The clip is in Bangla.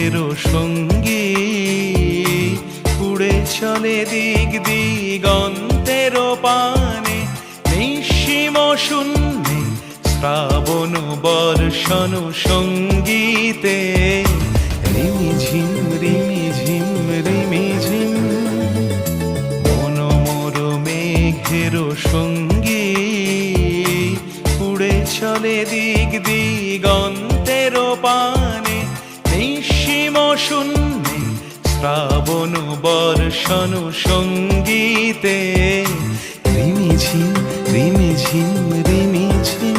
মেঘের সঙ্গী উড়ে চলে দিক দিগন্তের পানে, নিঃসীম শূন্যে শ্রাবণ বর্ষণ সঙ্গীতে রিমিঝিম রিমিঝিম রিমিঝিম। মন মোর মেঘের সঙ্গী উড়ে চলে দিক দিগন্তের পানে, নিঃসীম শূন্যে শ্রাবণ বর্ষণ সঙ্গীতে রিমিঝিম রিমিঝিম রিমিঝিম।